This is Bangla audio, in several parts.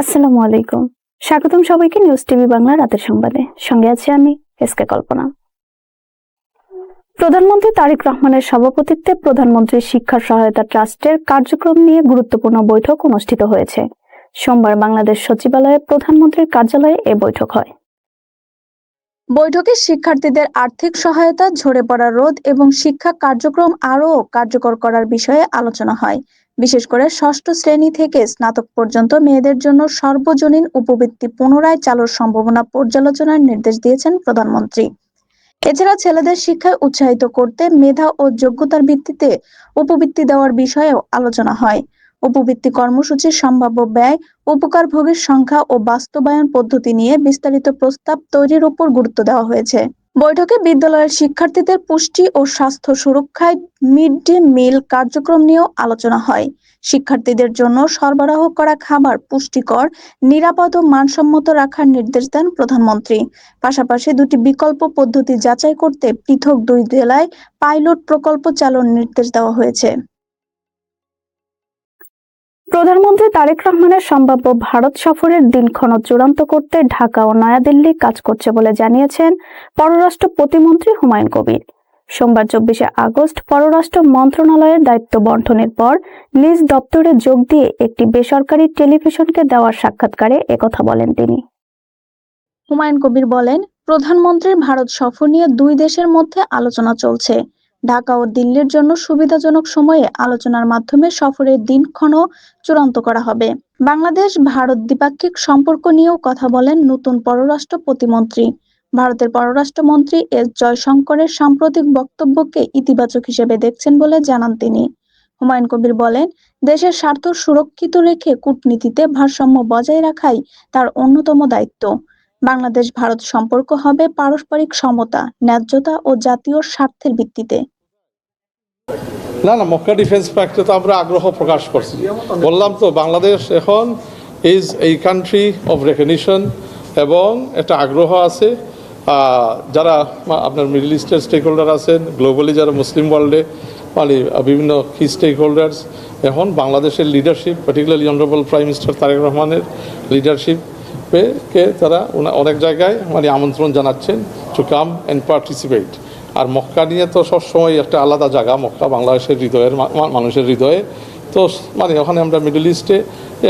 আসসালামু আলাইকুম। স্বাগতম সবাইকে নিউজ টিভি বাংলা রাতের সংবাদে। সঙ্গে আছি আমি এসকে কল্পনা। প্রধানমন্ত্রী তারেক রহমানের সভাপতিত্বে প্রধানমন্ত্রী শিক্ষা সহায়তা ট্রাস্টের কার্যক্রম নিয়ে গুরুত্বপূর্ণ বৈঠক অনুষ্ঠিত হয়েছে। সোমবার বাংলাদেশ সচিবালয়ে প্রধানমন্ত্রীর কার্যালয়ে এ বৈঠক হয়। বৈঠকে শিক্ষার্থীদের আর্থিক সহায়তা, ঝরে পড়া রোধ এবং শিক্ষা কার্যক্রম আরও কার্যকর করার বিষয়ে আলোচনা হয়। বিশেষ করে ষষ্ঠ শ্রেণী থেকে স্নাতক পর্যন্ত মেয়েদের জন্য সর্বজনীন উপবৃত্তি পুনরায় চালুর সম্ভাবনা পর্যালোচনার নির্দেশ দিয়েছেন প্রধানমন্ত্রী। এছাড়া ছেলেদের শিক্ষায় উৎসাহিত করতে মেধা ও যোগ্যতার ভিত্তিতে উপবৃত্তি দেওয়ার বিষয়েও আলোচনা হয়। উপবৃত্তি কর্মসূচির সম্ভাব্য ব্যয়, উপকারভোগীর সংখ্যা ও বাস্তবায়ন পদ্ধতি নিয়ে বিস্তারিত প্রস্তাব তৈরির উপর গুরুত্ব দেওয়া হয়েছে। বৈঠকে বিদ্যালয়ের শিক্ষার্থীদের পুষ্টি ও স্বাস্থ্য সুরক্ষায় মিড ডে মিল কার্যক্রম নিয়েও আলোচনা হয়। শিক্ষার্থীদের জন্য সরবরাহ করা খাবার পুষ্টিকর, নিরাপদ ও মানসম্মত রাখার নির্দেশ দেন প্রধানমন্ত্রী। পাশাপাশি দুটি বিকল্প পদ্ধতি যাচাই করতে পৃথক 2 জেলায় পাইলট প্রকল্প চালুর নির্দেশ দেওয়া হয়েছে। প্রধানমন্ত্রী তারেক রহমানের সম্ভাব্য ভারত সফরের দিনক্ষণ চূড়ান্ত করতে ঢাকা ও নয়াদিল্লি কাজ করছে বলে জানিয়েছেন পররাষ্ট্র প্রতিমন্ত্রী হুমায়ুন কবির। সোমবার 24শে আগস্ট পররাষ্ট্র মন্ত্রণালয়ের দায়িত্ব বন্টনের পর নিজ দপ্তরে যোগ দিয়ে একটি বেসরকারি টেলিভিশনকে দেওয়া সাক্ষাৎকারে একথা বলেন তিনি। হুমায়ুন কবির বলেন, প্রধানমন্ত্রীর ভারত সফর নিয়ে দুই দেশের মধ্যে আলোচনা চলছে। ঢাকা ও দিল্লির জন্য সুবিধাজনক সময়ে আলোচনার মাধ্যমে সফরের দিনক্ষণও চূড়ান্ত করা হবে। বাংলাদেশ ভারত দ্বিপাক্ষিক সম্পর্ক নিয়েও কথা বলেন নতুন পররাষ্ট্র প্রতিমন্ত্রী। ভারতের পররাষ্ট্রমন্ত্রী এস জয়শঙ্করের সাম্প্রতিক বক্তব্যকে ইতিবাচক হিসেবে দেখছেন বলে জানান তিনি। হুমায়ুন কবির বলেন, দেশের স্বার্থ সুরক্ষিত রেখে কূটনীতিতে ভারসাম্য বজায় রাখাই তার অন্যতম দায়িত্ব। বাংলাদেশ ভারত সম্পর্ক হবে পারস্পরিক সমতা, ন্যায্যতা ও জাতীয় স্বার্থের ভিত্তিতে। না মক্কা ডিফেন্স প্যাক্টে তো আমরা আগ্রহ প্রকাশ করছি। বললাম তো, বাংলাদেশ এখন ইজ এই কান্ট্রি অফ রেকগনিশন এবং একটা আগ্রহ আছে। যারা আপনার মিডল ইস্টের স্টেক হোল্ডার আছেন, গ্লোবালি যারা মুসলিম ওয়ার্ল্ডে মানে বিভিন্ন কি স্টেক হোল্ডার্স এখন বাংলাদেশের leadership, particularly honourable prime minister Tarek রহমানের লিডারশিপকে তারা অনেক জায়গায় মানে আমন্ত্রণ জানাচ্ছেন টু কাম অ্যান্ড পার্টিসিপেট। আর মক্কা নিয়ে তো সবসময় একটা আলাদা জায়গা, মক্কা বাংলাদেশের হৃদয়ের মানুষের হৃদয়ে। তো মানে ওখানে আমরা মিডল ইস্টে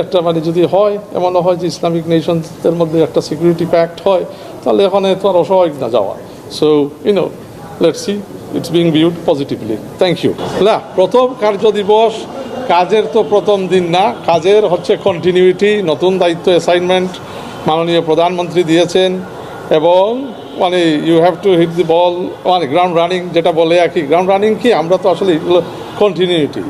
একটা মানে যদি হয়, এমনও হয় যে ইসলামিক নেশনসদের মধ্যে একটা সিকিউরিটি প্যাক্ট হয়, তাহলে এখানে তো আর অসহায় না যাওয়া। So let's see, it's being viewed positively. Thank you. না, প্রথম কার্য দিবস কাজের তো প্রথম দিন না, কাজের হচ্ছে কন্টিনিউটি, নতুন দায়িত্ব অ্যাসাইনমেন্ট মাননীয় প্রধানমন্ত্রী দিয়েছেন এবং মানে ইউ হ্যাভ টু হিট দি বল, মানে গ্রাউন্ড রানিং যেটা বলে আর কি। গ্রাউন্ড রানিং কি, আমরা তো আসলে এগুলো কন্টিনিউটি।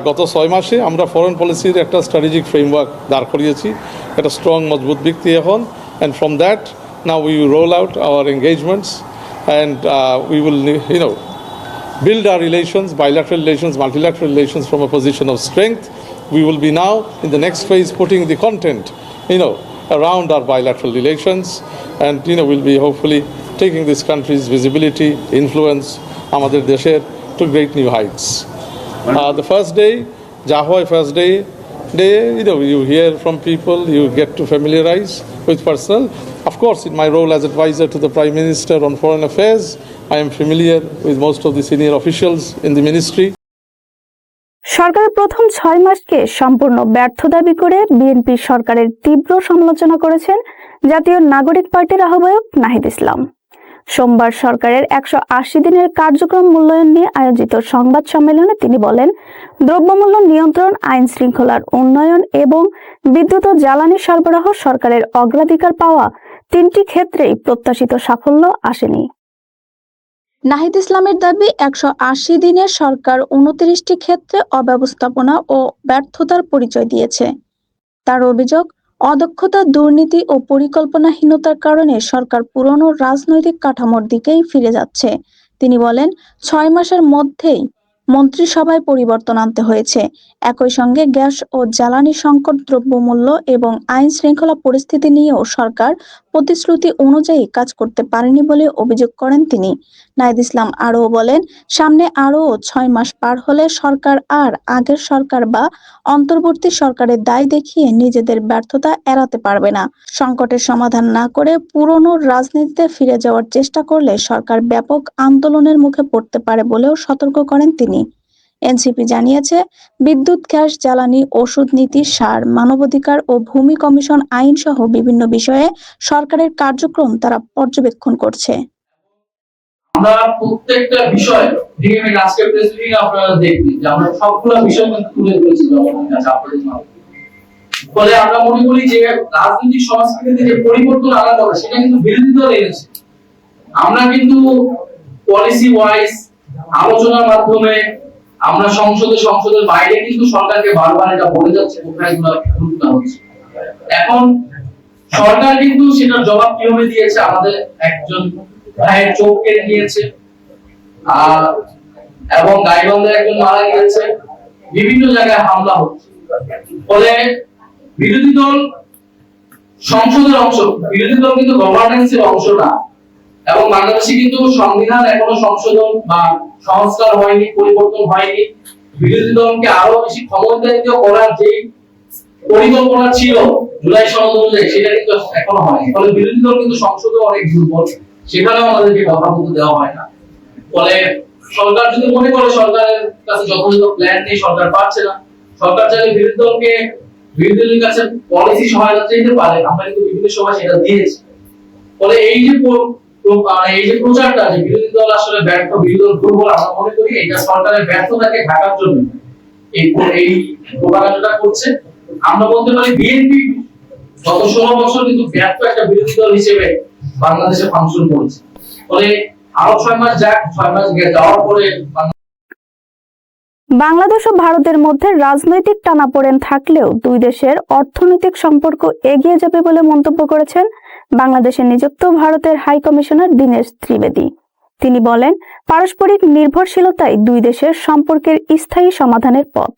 গত 6 মাসে আমরা ফরেন পলিসির একটা স্ট্র্যাটেজিক ফ্রেমওয়ার্ক দাঁড় করিয়েছি, একটা স্ট্রং মজবুত ভিত্তি এখন। And from that now we roll out hour engagements and we will build our relations, bilateral relations, multilateral relations from a position of strength. We will be now in the next phase putting the content, around our bilateral relations, and we'll be hopefully taking this country's visibility, influence, amader desher to great new heights. The first day, Jahoy first day, you hear from people, you get to familiarize with personal. Of course, in my role as advisor to the Prime Minister on Foreign Affairs, I am familiar with most of the senior officials in the ministry. সরকারের প্রথম 6 মাসকে সম্পূর্ণ ব্যর্থ দাবি করে বিএনপি সরকারের তীব্র সমালোচনা করেছেন জাতীয় নাগরিক পার্টির আহ্বায়ক নাহিদ ইসলাম। সোমবার সরকারের 180 দিনের কার্যক্রম মূল্যায়ন নিয়ে আয়োজিত সংবাদ সম্মেলনে তিনি বলেন, দ্রব্যমূল্য নিয়ন্ত্রণ, আইন শৃঙ্খলার উন্নয়ন এবং বিদ্যুৎ ও জ্বালানি সরবরাহ সরকারের অগ্রাধিকার পাওয়া 3টি ক্ষেত্রেই প্রত্যাশিত সাফল্য আসেনি। নাহিদ ইসলামের দাবি, 180 দিনে সরকার 29টি ক্ষেত্রে অব্যবস্থাপনা ও ব্যর্থতার পরিচয় দিয়েছে। তার অভিযোগ, অদক্ষতা, দুর্নীতি ও পরিকল্পনাহীনতার কারণে সরকার পুরনো রাজনৈতিক কাঠামোর দিকেই ফিরে যাচ্ছে। তিনি বলেন, 6 মাসের মধ্যেই মন্ত্রিসভায় পরিবর্তন আনতে হয়েছে। একই সঙ্গে গ্যাস ও জ্বালানি সংকট, দ্রব্যমূল্য এবং আইন শৃঙ্খলা পরিস্থিতি নিয়েও সরকার প্রতিশ্রুতি অনুযায়ী কাজ করতে পারেনি বলে অভিযোগ করেন তিনি। নাহিদ ইসলাম আরও বলেন, সামনে আরও 6 মাস পার হলে সরকার আর আগের সরকার বা অন্তর্বর্তী সরকারের দায় দেখিয়ে নিজেদের ব্যর্থতা এড়াতে পারবে না। সংকটের সমাধান না করে পুরনো রাজনীতিতে ফিরে যাওয়ার চেষ্টা করলে সরকার ব্যাপক আন্দোলনের মুখে পড়তে পারে বলেও সতর্ক করেন তিনি। এনসিপি জানিয়েছে, বিদ্যুৎ, গ্যাস, জ্বালানি, ওষুধ নীতি, সার, মানবাধিকার ও ভূমি কমিশন আইন সহ বিভিন্ন বিষয়ে সরকারের কার্যক্রম তারা পর্যবেক্ষণ করছে। আমরা প্রত্যেকটা বিষয় আজকে প্রেস ব্রিফিং আপনারা দেখবেন যে আমরা সবগুলো বিষয় কিন্তু তুলে ধরেছি জনগণের কাছে আপনাদের মাধ্যমে। ফলে আমরা মনে করি যে রাজনৈতিক সংস্কৃতিতে যে পরিবর্তন আনা দরকার সেটা কিন্তু বিরোধী দল এনেছে। আমরা কিন্তু পলিসি ওয়াইজ আলোচনার মাধ্যমে আমরা সংসদের বাইরে কিন্তু সরকারকে বারবার এটা বলে যাচ্ছে কোথায় গুরুত্ব হচ্ছে। এখন সরকার কিন্তু সেটার জবাব কিভাবে দিয়েছে, আমাদের একজন ভাইয়ের চোখ কেটে নিয়েছে এবং গাইবান্ধে একজন মারা গিয়েছে, বিভিন্ন জায়গায় হামলা হচ্ছে। ফলে বিরোধী দল সংসদের অংশ, বিরোধী দল কিন্তু গভর্নেন্সের অংশ না। এবং বাংলাদেশে কিন্তু সংবিধান এখনো সংশোধন বা সংস্কার হয়নি, পরিবর্তন হয়নি। বিরোধী দলকে আরো বেশি ক্ষমতায়িত করার যে পরিকল্পনা ছিল জুলাই সনদ অনুযায়ী সেটা কিন্তু এখনো হয়নি। ফলে বিরোধী দল কিন্তু সংসদে অনেক দুর্বল, সেখানেও আমাদেরকে কথা বলতে দেওয়া হয় না। ফলে সরকার যদি মনে করে সরকারের কাছে যথাযথ প্ল্যান নেই, সরকার পাচ্ছে না, সরকার চাইলে বিরোধী দলের কাছে পলিসি সহায়তা চাইতে পারে। আমরা কিন্তু বিভিন্ন সময় সেটা দিয়েছি। ফলে এই যে প্রচারটা যে বিরোধী দল আসলে ব্যর্থ, বিরোধী দল দুর্বল, আমরা মনে করি এটা সরকারের ব্যর্থতাকে ঢাকার জন্য এই প্রোপাগান্ডাটা করছে। আমরা বলতে পারি বিএনপি গত 16 বছর কিন্তু ব্যর্থ একটা বিরোধী দল হিসেবে বাংলাদেশে ফাংশন করছে। ফলে আরো 6 মাস যাক, 6 মাস যাওয়ার পরে বাংলাদেশ ও ভারতের মধ্যে রাজনৈতিক টানাপোড়েন থাকলেও দুই দেশের অর্থনৈতিক সম্পর্ক এগিয়ে যাবে বলে মন্তব্য করেছেন বাংলাদেশে নিযুক্ত ভারতের হাই কমিশনার দীনেশ ত্রিবেদী। তিনি বলেন, পারস্পরিক নির্ভরশীলতাই দুই দেশের সম্পর্কের স্থায়ী সমাধানের পথ।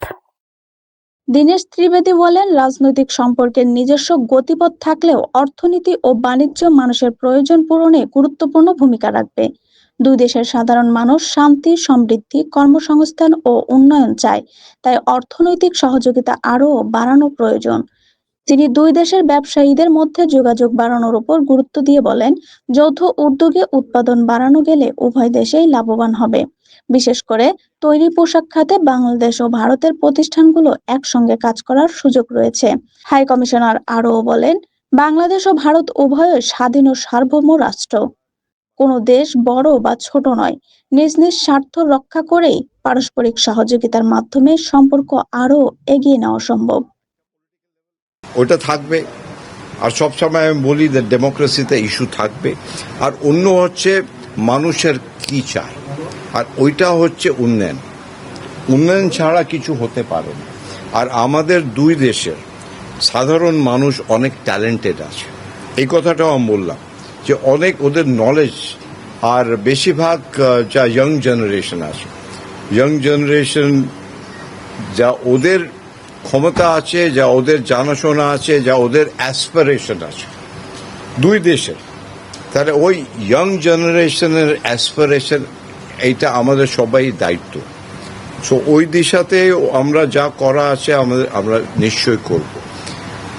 দীনেশ ত্রিবেদী বলেন, রাজনৈতিক সম্পর্কের নিজস্ব গতিপথ থাকলেও অর্থনীতি ও বাণিজ্য মানুষের প্রয়োজন পূরণে গুরুত্বপূর্ণ ভূমিকা রাখবে। দুই দেশের সাধারণ মানুষ শান্তি, সমৃদ্ধি, কর্মসংস্থান ও উন্নয়ন চায়, তাই অর্থনৈতিক সহযোগিতা আরও বাড়ানো প্রয়োজন। তিনি দুই দেশের ব্যবসায়ীদের মধ্যে যোগাযোগ বাড়ানোর উপর গুরুত্ব দিয়ে বলেন, যৌথ উদ্যোগে উৎপাদন বাড়ানো গেলে উভয় দেশেই লাভবান হবে। বিশেষ করে তৈরি পোশাক খাতে বাংলাদেশ ও ভারতের প্রতিষ্ঠানগুলো একসঙ্গে কাজ করার সুযোগ রয়েছে। হাই কমিশনার আরও বলেন, বাংলাদেশ ও ভারত উভয়ই স্বাধীন ও সার্বভৌম রাষ্ট্র। কোনো দেশ বড় বা ছোট নয়, নিজ নিজ স্বার্থ রক্ষা করেই পারস্পরিক সহযোগিতার মাধ্যমে সম্পর্ক আরও এগিয়ে নেওয়া সম্ভব। ওটা থাকবে। আর সবসময় আমি বলি যে ডেমোক্রেসিতে ইস্যু থাকবে। আর অন্য হচ্ছে মানুষের কি চায়, আর ওইটা হচ্ছে উন্নয়ন। উন্নয়ন ছাড়া কিছু হতে পারে না। আর আমাদের দুই দেশের সাধারণ মানুষ অনেক ট্যালেন্টেড আছে, এই কথাটাও আমি বললাম যে অনেক ওদের নলেজ, আর বেশিরভাগ যা ইয়াং জেনারেশন আছে, ইয়াং জেনারেশন যা ওদের ক্ষমতা আছে, যা ওদের জানাশোনা আছে, যা ওদের অ্যাসপিরেশন আছে দুই দেশের, তাহলে ওই ইয়াং জেনারেশনের অ্যাসপিরেশন এইটা আমাদের সবাই দায়িত্ব। সো ওই দিশাতে আমরা যা করা আছে আমরা নিশ্চয়ই করব।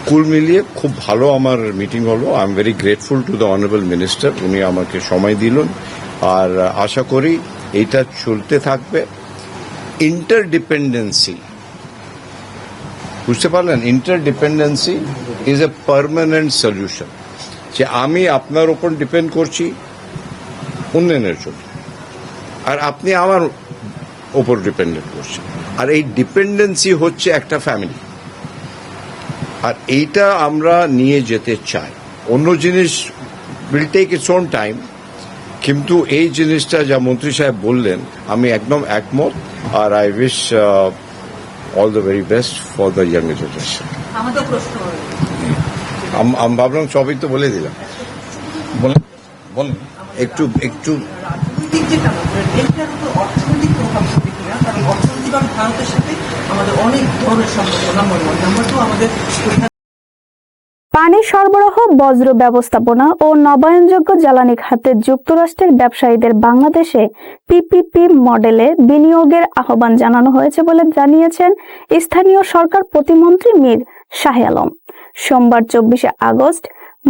কুল মিলিয়ে খুব ভালো আমার মিটিং হলো। I am very grateful to the honourable minister, উনি আমাকে সময় দিলেন। আর আশা করি এইটা চলতে থাকবে। ইন্টারডিপেন্ডেন্সি, বুঝতে পারলেন, ইন্টারডিপেন্ডেন্সি ইজ এ পার্মানেন্ট সলিউশন। যে আমি আপনার উপর ডিপেন্ড করছি উন্নয়নের জন্য, আর আপনি আমার উপর ডিপেন্ডেন্ট করছেন, আর এই ডিপেন্ডেন্সি হচ্ছে একটা ফ্যামিলি। আর এইটা আমরা নিয়ে যেতে চাই। অন্য জিনিস will take its own time, কিন্তু এই জিনিসটা যা মন্ত্রী সাহেব বললেন আমি একদম একমত। আর I wish all the very best for the younger generation. আমাদের প্রশ্ন আমি ভাবলাম সবই তো বলে দিলাম। বলেন একটু রাজনৈতিক যেটা এটার উপর অর্থনৈতিক প্রভাব পড়বে কিনা, কারণ অর্থনৈতিক আর ভারতের সাথে আমাদের অনেক ধরনের সম্পর্ক। নাম্বার 1, নাম্বার 2 আমাদের পানি সরবরাহ, বজ্র ব্যবস্থাপনা ও নবায়নযোগ্য জ্বালানি খাতে যুক্তরাষ্ট্রের ব্যবসায়ীদের বাংলাদেশে পিপিপি মডেলে বিনিয়োগের আহ্বান জানানো হয়েছে বলে জানিয়েছেন স্থানীয় সরকার প্রতিমন্ত্রী মীর শাহে আলম। সোমবার 24 আগস্ট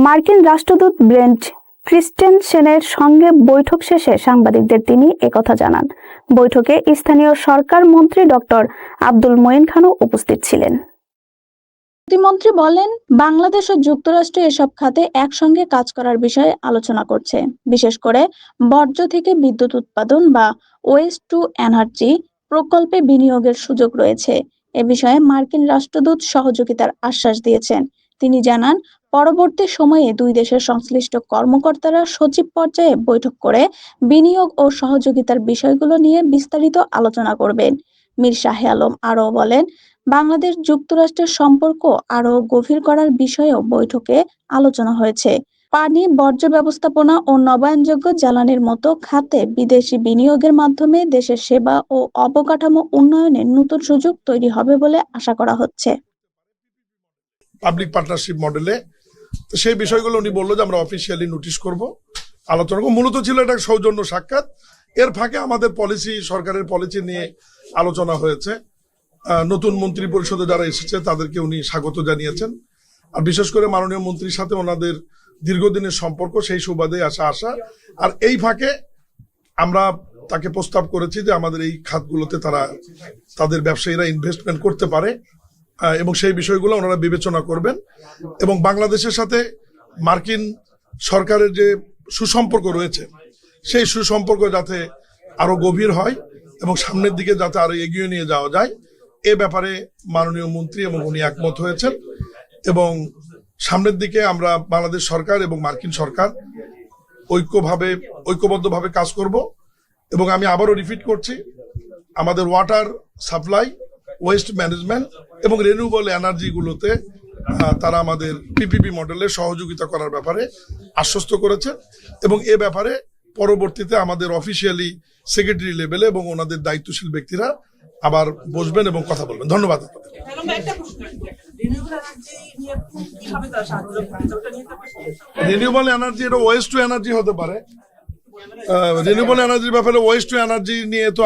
মার্কিন রাষ্ট্রদূত ব্রেন্ট ক্রিস্টেনসেনের সঙ্গে বৈঠক শেষে সাংবাদিকদের তিনি একথা জানান। বৈঠকে স্থানীয় সরকার মন্ত্রী ডক্টর আব্দুল মঈন খানও উপস্থিত ছিলেন। প্রতিমন্ত্রী বলেন, বাংলাদেশ ও যুক্তরাষ্ট্র এসব খাতে একসঙ্গে কাজ করার বিষয়ে আলোচনা করছে। বিশেষ করে বর্জ্য থেকে বিদ্যুৎ উৎপাদন বা ওয়েস্ট টু এনার্জি প্রকল্পে বিনিয়োগের সুযোগ রয়েছে। এ বিষয়ে মার্কিন রাষ্ট্রদূত সহযোগিতার আশ্বাস দিয়েছেন। তিনি জানান, পরবর্তী সময়ে দুই দেশের সংশ্লিষ্ট কর্মকর্তারা সচিব পর্যায়ে বৈঠক করে বিনিয়োগ ও সহযোগিতার বিষয়গুলো নিয়ে বিস্তারিত আলোচনা করবেন। মীর শাহে আলম আরও বলেন, বাংলাদেশ যুক্তরাষ্ট্রের সম্পর্ক আরও গভীর করার বিষয়েও বৈঠকে আলোচনা হয়েছে। পানি, বর্জ্য ব্যবস্থাপনা ও নবায়নযোগ্য জ্বালানির মতো খাতে বিদেশি বিনিয়োগের মাধ্যমে দেশের সেবা ও অবকাঠামো উন্নয়নে নতুন সুযোগ তৈরি হবে বলে আশা করা হচ্ছে। পাবলিক পার্টনারশিপ মডেলে তো সেই বিষয়গুলো উনি বললো যে আমরা অফিসিয়ালি নোটিশ করব, আলোচনা করব। মূলত ছিল এটা সৌজন্য সাক্ষাৎ। এর ফাঁকে আমাদের পলিসি, সরকারের পলিসি নিয়ে আলোচনা হয়েছে। নতুন মন্ত্রী পরিষদে যারা এসেছে তাদেরকে উনি স্বাগত জানিয়েছেন। আর বিশেষ করে মাননীয় মন্ত্রীর সাথে ওনাদের দীর্ঘদিনের সম্পর্ক, সেই সুবাদে আসা। আর এই ফাঁকে আমরা তাকে প্রস্তাব করেছি যে আমাদের এই খাতগুলোতে তাদের ব্যবসায়ীরা ইনভেস্টমেন্ট করতে পারে এবং সেই বিষয়গুলো ওনারা বিবেচনা করবেন। এবং বাংলাদেশের সাথে মার্কিন সরকারের যে সুসম্পর্ক রয়েছে সেই সুসম্পর্ক যাতে আরো গভীর হয় এবং সামনের দিকে যাতে আরো এগিয়ে নিয়ে যাওয়া যায়, এ ব্যাপারে মাননীয় মন্ত্রী এবং উনি একমত হয়েছেন। এবং সামনের দিকে আমরা বাংলাদেশ সরকার এবং মার্কিন সরকার ঐক্যবদ্ধভাবে কাজ করব। এবং আমি আবারও রিপিট করছি, আমাদের ওয়াটার সাপ্লাই, ওয়েস্ট ম্যানেজমেন্ট এবং রিনিউয়েবল এনার্জি গুলোতে তারা আমাদের পিপিপি মডেলে সহযোগিতা করার ব্যাপারে আশ্বস্ত করেছে। এবং এ ব্যাপারে পরবর্তীতে আমাদের অফিসিয়ালি সেক্রেটারি লেভেলে এবং ওনাদের দায়িত্বশীল ব্যক্তিরা আবার বসবেন এবং কথা বলবেন। ধন্যবাদ। রিনিউয়েবল এনার্জি, এটা ওয়েস্ট টু এনার্জি হতে পারে। রিনিউয়েবল এনার্জির ব্যাপারে ওয়েস্ট টু এনার্জি নিয়ে তো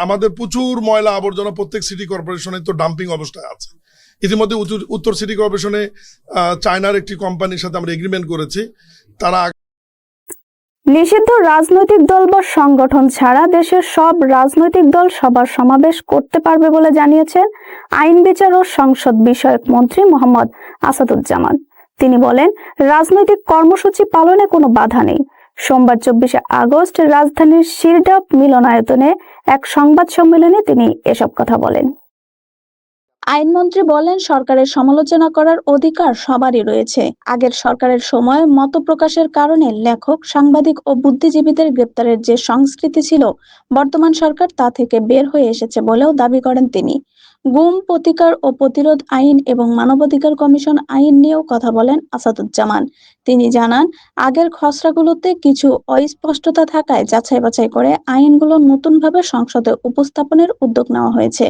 আমাদের প্রচুর ময়লা আবর্জনা প্রত্যেক সিটি কর্পোরেশনে তো ডাম্পিং অবস্থায় আছে। ইতিমধ্যে উত্তর সিটি কর্পোরেশনে চায়নার একটি কোম্পানির সাথে আমরা এগ্রিমেন্ট করেছি। তারা নিষিদ্ধ রাজনৈতিক দল বা সংগঠন ছাড়া দেশের সব রাজনৈতিক দল সবার সমাবেশ করতে পারবে বলে জানিয়েছেন আইন বিচার ও সংসদ বিষয়ক মন্ত্রী মোহাম্মদ আসাদুজ্জামান। তিনি বলেন, রাজনৈতিক কর্মসূচি পালনে কোনো বাধা নেই। সোমবার 24 আগস্ট রাজধানীর শিরডাপ মিলনায়তনে এক সংবাদ সম্মেলনে তিনি এসব কথা বলেন। আইনমন্ত্রী বলেন, সরকারের সমালোচনা করার অধিকার সবারই রয়েছে। আগের সরকারের সময় মত প্রকাশের কারণে লেখক, সাংবাদিক ও বুদ্ধিজীবীদের গ্রেপ্তারের যে সংস্কৃতি ছিল, বর্তমান সরকার তা থেকে বের হয়ে এসেছে বলেও দাবি করেন তিনি। গুম, প্রতিকার ও প্রতিরোধ আইন এবং মানবাধিকার কমিশন আইন নিয়েও কথা বলেন আসাদুজ্জামান। তিনি জানান, আগের খসড়াগুলোতে কিছু অস্পষ্টতা থাকায় যাচাই বাছাই করে আইনগুলো নতুনভাবে সংসদে উপস্থাপনের উদ্যোগ নেওয়া হয়েছে।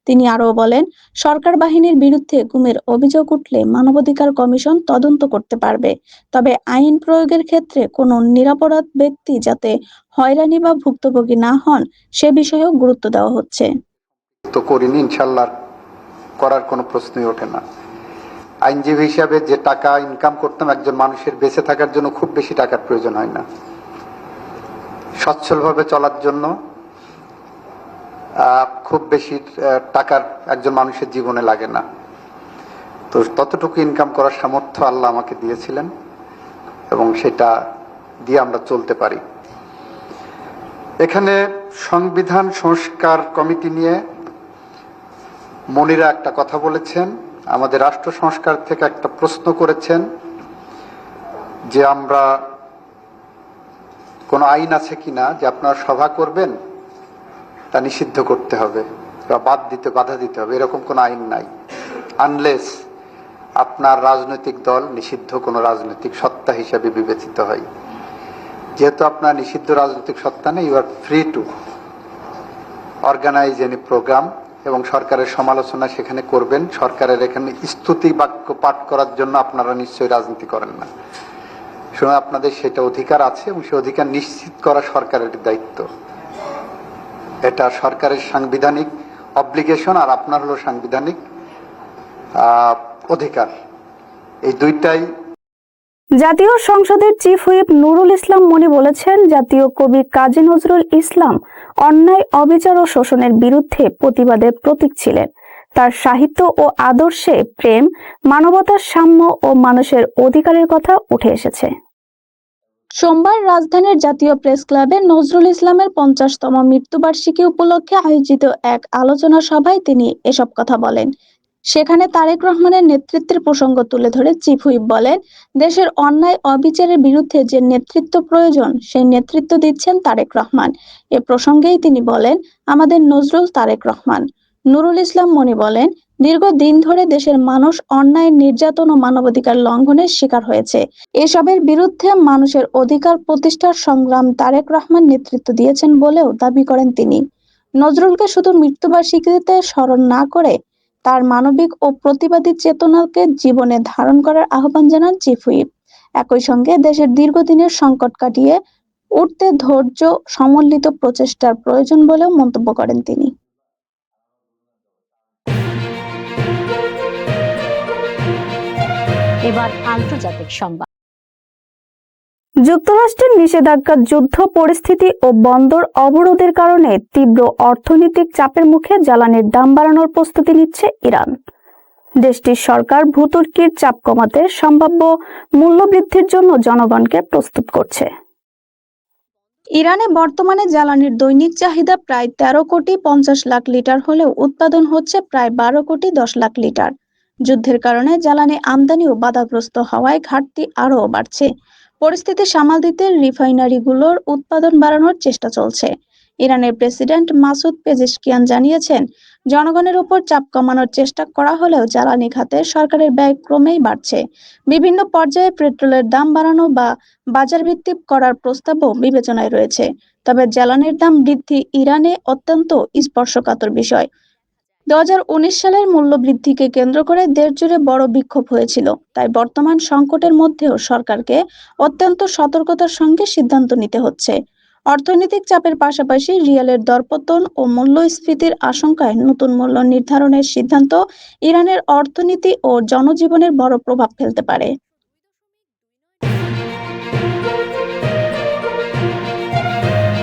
তিনি আরও বলেন, সরকার বাহিনীর বিরুদ্ধে গুমের অভিযোগ উঠলে মানবাধিকার কমিশন তদন্ত করতে পারবে। তবে আইন প্রয়োগের ক্ষেত্রে কোনো নিরপরাধ ব্যক্তি যাতে হয়রানি বা ভুক্তভোগী না হন সে বিষয়েও গুরুত্ব দেওয়া হচ্ছে। তো করিনি, ইনশাল্লাহ করার কোনো প্রশ্নই ওঠে না। আইনজীবী হিসাবে যে টাকা ইনকাম করতাম, একজন মানুষের বেঁচে থাকার জন্য খুব বেশি টাকার প্রয়োজন হয় না। সচ্ছলভাবে চলার জন্য খুব বেশি টাকার একজন মানুষের জীবনে লাগে না। তো ততটুকু ইনকাম করার সামর্থ্য আল্লাহ আমাকে দিয়েছিলেন এবং সেটা দিয়ে আমরা চলতে পারি। এখানে সংবিধান সংস্কার কমিটি নিয়ে মনিরা একটা কথা বলেছেন, আমাদের রাষ্ট্র সংস্কার থেকে একটা প্রশ্ন করেছেন যে আমরা কোনো আইন আছে কিনা যে আপনারা সভা করবেন তা নিষিদ্ধ করতে হবে বা বাধা দিতে হবে, এরকম কোনো আইন নাই। আনলেস আপনার রাজনৈতিক দল নিষিদ্ধ কোনো রাজনৈতিক সত্তা হিসাবে বিবেচিত হয়। যেহেতু আপনার নিষিদ্ধ রাজনৈতিক সত্তা নেই, you are free to organise any programme এবং সরকারের সমালোচনা সেখানে করবেন। সরকারের এখানে স্তুতি বাক্য পাঠ করার জন্য আপনারা নিশ্চয়ই রাজনীতি করেন না। শুনে আপনাদের সেটা অধিকার আছে এবং সে অধিকার নিশ্চিত করা সরকারের দায়িত্ব। এটা সরকারের সাংবিধানিক অব্লিগেশন, আর আপনার হলো সাংবিধানিক অধিকার। এই দুইটাই। জাতীয় সংসদের চিফ হুইপ নুরুল ইসলাম মনি বলেছেন, জাতীয় কবি কাজী নজরুল ইসলাম অন্যায়, অবিচার ও শোষণের বিরুদ্ধে প্রতিবাদের প্রতীক ছিলেন। তার সাহিত্য ও আদর্শে প্রেম, মানবতার সাম্য ও মানুষের অধিকারের কথা উঠে এসেছে। সোমবার রাজধানীর জাতীয় প্রেস ক্লাবে নজরুল ইসলামের 50তম মৃত্যুবার্ষিকী উপলক্ষে আয়োজিত এক আলোচনা সভায় তিনি এসব কথা বলেন। সেখানে তারেক রহমানের নেতৃত্বের প্রসঙ্গ তুলে ধরে চিফ হুইপ বলেন, দেশের অন্যায় অবিচারের বিরুদ্ধে যে নেতৃত্ব প্রয়োজন সেই নেতৃত্ব দিচ্ছেন তারেক রহমান। এ প্রসঙ্গেই তিনি বলেন, আমাদের নজরুল তারেক রহমান। নুরুল ইসলাম মনি বলেন, দীর্ঘদিন ধরে দেশের মানুষ অন্যায়, নির্যাতন ও মানবাধিকার লঙ্ঘনের শিকার হয়েছে। এসবের বিরুদ্ধে মানুষের অধিকার প্রতিষ্ঠার সংগ্রাম তারেক রহমান নেতৃত্ব দিয়েছেন বলেও দাবি করেন তিনি। নজরুলকে শুধু মৃত্যুবার্ষিকীতে স্মরণ না করে তার মানবিক ও প্রতিবাদী চেতনাকে জীবনে ধারণ করার আহ্বান জানান চিফ হুইপ। একই সঙ্গে দেশের দীর্ঘদিনের সংকট কাটিয়ে উঠতে ধৈর্য সমন্বিত প্রচেষ্টার প্রয়োজন বলেও মন্তব্য করেন তিনি। এবার আন্তর্জাতিক সংবাদ। যুক্তরাষ্ট্রের নিষেধাজ্ঞা, যুদ্ধ পরিস্থিতি ও বন্দর অবরোধের কারণে তীব্র অর্থনৈতিক চাপের মুখে জ্বালানির দাম বাড়ানোর প্রস্তুতি নিচ্ছে ইরান। দেশটির সরকার ভূতুর্কির চাপ কমাতে সম্ভাব্য মূল্যবৃদ্ধির জন্য জনগণকে প্রস্তুত করছে। ইরানে বর্তমানে জ্বালানির দৈনিক চাহিদা প্রায় 13,50,00,000 লিটার হলেও উৎপাদন হচ্ছে প্রায় 12,10,00,000 লিটার। যুদ্ধের কারণে জ্বালানি আমদানিও বাধাগ্রস্ত হওয়ায় ঘাটতি আরও বাড়ছে। পরিস্থিতি সামাল দিতে রিফাইনারিগুলোর উৎপাদন বাড়ানোর চেষ্টা চলছে। ইরানের প্রেসিডেন্ট মাসুদ পেজেশকিয়ান জানিয়েছেন, জনগণের উপর চাপ কমানোর চেষ্টা করা হলেও জ্বালানি খাতে সরকারের ব্যয় ক্রমেই বাড়ছে। বিভিন্ন পর্যায়ে পেট্রোলের দাম বাড়ানো বা বাজার ভিত্তিক করার প্রস্তাবও বিবেচনায় রয়েছে। তবে জ্বালানির দাম বৃদ্ধি ইরানে অত্যন্ত স্পর্শকাতর বিষয়। 2019 সালের মূল্য বৃদ্ধিকে কেন্দ্র করে দেশজুড়ে বড় বিক্ষোভ হয়েছিল। তাই বর্তমান সংকটের মধ্যেও সরকারকে অত্যন্ত সতর্কতার সঙ্গে সিদ্ধান্ত নিতে হচ্ছে। অর্থনৈতিক চাপের পাশাপাশি রিয়ালের দরপতন ও মূল্যস্ফীতির আশঙ্কায় নতুন মূল্য নির্ধারণের সিদ্ধান্ত ইরানের অর্থনীতি ও জনজীবনের বড় প্রভাব ফেলতে পারে।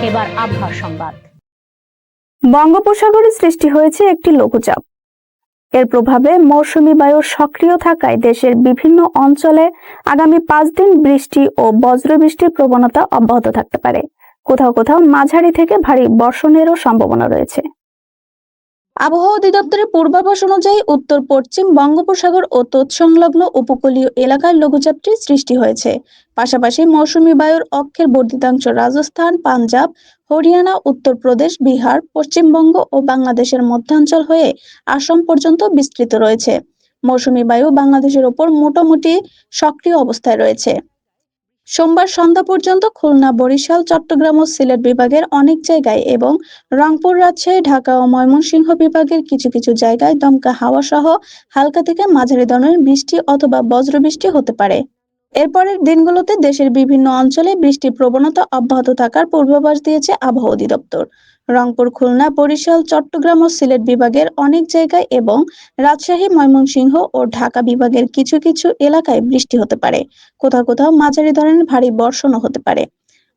এবার আবহাওয়া সংবাদ। বঙ্গোপসাগরে সৃষ্টি হয়েছে একটি লঘুচাপ। এর প্রভাবে মৌসুমী বায়ু সক্রিয় থাকায় দেশের বিভিন্ন অঞ্চলে আগামী 5 দিন বৃষ্টি ও বজ্রবৃষ্টির প্রবণতা অব্যাহত থাকতে পারে। কোথাও কোথাও মাঝারি থেকে ভারী বর্ষণেরও সম্ভাবনা রয়েছে। আবহাওয়া অধিদপ্তরের পূর্বাভাস অনুযায়ী উত্তর পশ্চিম বঙ্গোপসাগর ও তৎসংলগ্ন উপকূলীয় এলাকায় লঘুচাপটি সৃষ্টি হয়েছে। পাশাপাশি মৌসুমী বায়ুর অক্ষের বর্ধিতাংশ রাজস্থান, পাঞ্জাব, হরিয়ানা, উত্তরপ্রদেশ, বিহার, পশ্চিমবঙ্গ ও বাংলাদেশের মধ্যাঞ্চল হয়ে আসাম পর্যন্ত বিস্তৃত রয়েছে। মৌসুমী বায়ু বাংলাদেশের ওপর মোটামুটি সক্রিয় অবস্থায় রয়েছে। সোমবার সন্ধ্যা পর্যন্ত খুলনা, বরিশাল, চট্টগ্রাম ও সিলেট বিভাগের অনেক জায়গায় এবং রংপুর, রাজশাহী, ঢাকা ও ময়মনসিংহ বিভাগের কিছু কিছু জায়গায় দমকা হাওয়া সহ হালকা থেকে মাঝারি ধরনের বৃষ্টি অথবা বজ্রবৃষ্টি হতে পারে। এরপরের দিনগুলোতে দেশের বিভিন্ন অঞ্চলে বৃষ্টির প্রবণতা অব্যাহত থাকার পূর্বাভাস দিয়েছে আবহাওয়া অধিদপ্তর। রংপুর, খুলনা, বরিশাল, চট্টগ্রাম ও সিলেট বিভাগের অনেক জায়গায় এবং রাজশাহী, ময়মনসিংহ ও ঢাকা বিভাগের কিছু কিছু এলাকায় বৃষ্টি হতে পারে। কোথাও কোথাও মাঝারি ধরনের ভারী বর্ষণও হতে পারে।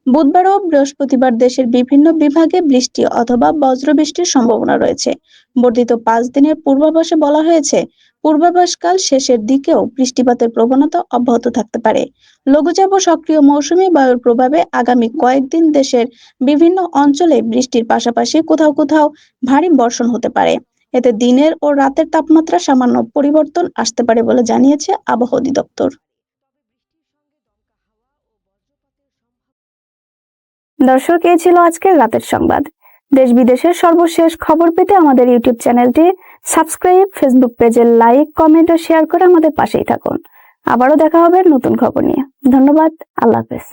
বুধবার ও বৃহস্পতিবার দেশের বিভিন্ন বিভাগে বৃষ্টি অথবা বজ্রবৃষ্টির সম্ভাবনা রয়েছে। বর্ধিত 5 দিনের পূর্বাভাসে বলা হয়েছে, পূর্বাভাসকাল শেষের দিকেও বৃষ্টিপাতের প্রবণতা অব্যাহত থাকতে পারে। লঘুচাপ ও সক্রিয় মৌসুমী বায়ুর প্রভাবে আগামী কয়েকদিন দেশের বিভিন্ন অঞ্চলে বৃষ্টির পাশাপাশি কোথাও কোথাও ভারী বর্ষণ হতে পারে। এতে দিনের ও রাতের তাপমাত্রা সামান্য পরিবর্তন আসতে পারে বলে জানিয়েছে আবহাওয়া অধিদপ্তর। দর্শক, এই ছিল আজকের রাতের সংবাদ। দেশ বিদেশের সর্বশেষ খবর পেতে আমাদের ইউটিউব চ্যানেলটি সাবস্ক্রাইব, ফেসবুক পেজে লাইক, কমেন্ট ও শেয়ার করে আমাদের পাশেই থাকুন। আবারও দেখা হবে নতুন খবর নিয়ে। ধন্যবাদ। আল্লাহ হাফেজ।